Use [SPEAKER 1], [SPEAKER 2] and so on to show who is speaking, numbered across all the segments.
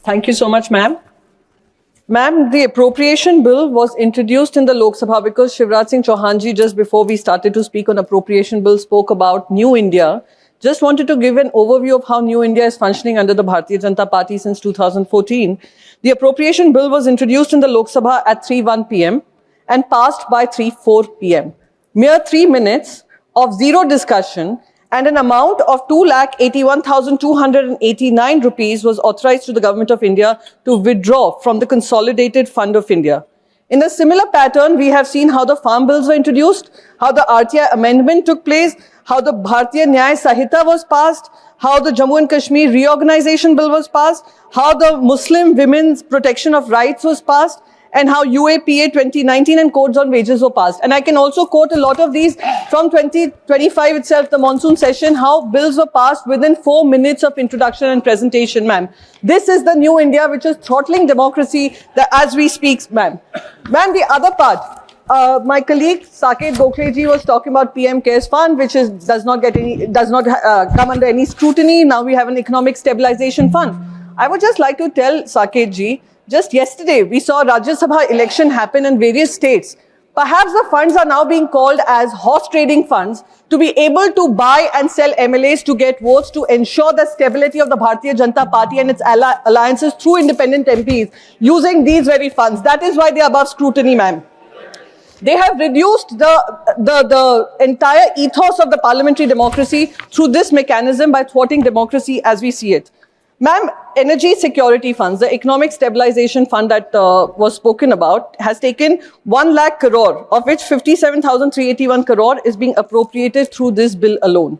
[SPEAKER 1] Thank you so much, ma'am. Ma'am, the appropriation bill was introduced in the Lok Sabha because Shivraj Singh Chauhan ji, just before we started to speak on appropriation bill, spoke about New India. Just wanted to give an overview of how New India is functioning under the Bharatiya Janata Party since 2014. The appropriation bill was introduced in the Lok Sabha at 3:01 p.m. and passed by 3:04 p.m. Mere 3 minutes of zero discussion and an amount of 2,81,289 rupees was authorized to the Government of India to withdraw from the Consolidated Fund of India. In a similar pattern, we have seen how the farm bills were introduced, how the RTI amendment took place, how the Bharatiya Nyaya Sahita was passed, how the Jammu and Kashmir reorganization bill was passed, how the Muslim women's protection of rights was passed, and how UAPA 2019 and codes on wages were passed. And I can also quote a lot of these from 2025 itself, the monsoon session, how bills were passed within 4 minutes of introduction and presentation, ma'am. This is the new India which is throttling democracy as we speak, ma'am. Ma'am, the other part, my colleague Saket Gokhale ji was talking about PM CARES Fund, which does not come under any scrutiny. Now we have an economic stabilization fund. I would just like to tell Saket ji, just yesterday, we saw Rajya Sabha election happen in various states. Perhaps the funds are now being called as horse trading funds to be able to buy and sell MLAs to get votes to ensure the stability of the Bharatiya Janata Party and its alliances through independent MPs using these very funds. That is why they are above scrutiny, ma'am. They have reduced the entire ethos of the parliamentary democracy through this mechanism by thwarting democracy as we see it. Ma'am, energy security funds, the economic stabilization fund that was spoken about, has taken 1 lakh crore, of which 57,381 crore is being appropriated through this bill alone.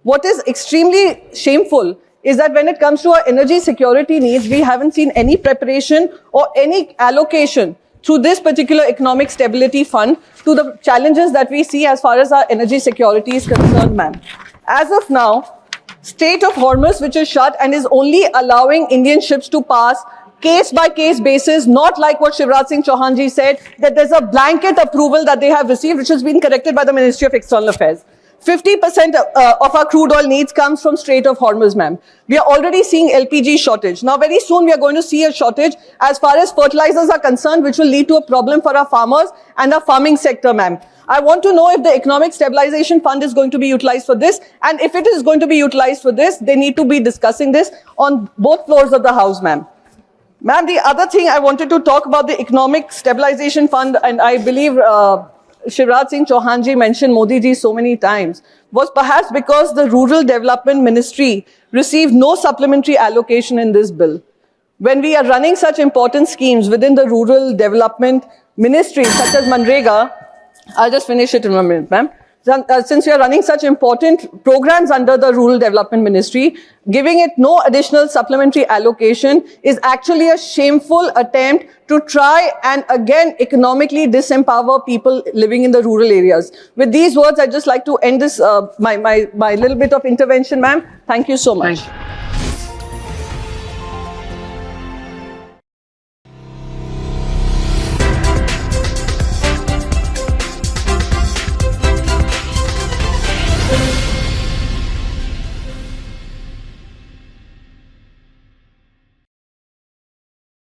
[SPEAKER 1] What is extremely shameful is that when it comes to our energy security needs, we haven't seen any preparation or any allocation through this particular economic stability fund to the challenges that we see as far as our energy security is concerned, ma'am. As of now, Strait of Hormuz, which is shut and is only allowing Indian ships to pass case-by-case basis, not like what Shivraj Singh Chauhan ji said, that there's a blanket approval that they have received, which has been corrected by the Ministry of External Affairs. 50% of our crude oil needs comes from Strait of Hormuz, ma'am. We are already seeing LPG shortage. Now, very soon, we are going to see a shortage as far as fertilizers are concerned, which will lead to a problem for our farmers and our farming sector, ma'am. I want to know if the Economic Stabilization Fund is going to be utilized for this. And if it is going to be utilized for this, they need to be discussing this on both floors of the House, ma'am. Ma'am, the other thing I wanted to talk about the Economic Stabilization Fund, and I believe Shivraj Singh Chauhan ji mentioned Modi ji so many times, was perhaps because the Rural Development Ministry received no supplementary allocation in this bill. When we are running such important schemes within the Rural Development Ministry, such as Manrega, I'll just finish it in a minute, ma'am. Since we are running such important programs under the Rural Development Ministry, giving it no additional supplementary allocation is actually a shameful attempt to try and again economically disempower people living in the rural areas. With these words, I'd just like to end this, my little bit of intervention, ma'am. Thank you so much.
[SPEAKER 2] Thank you.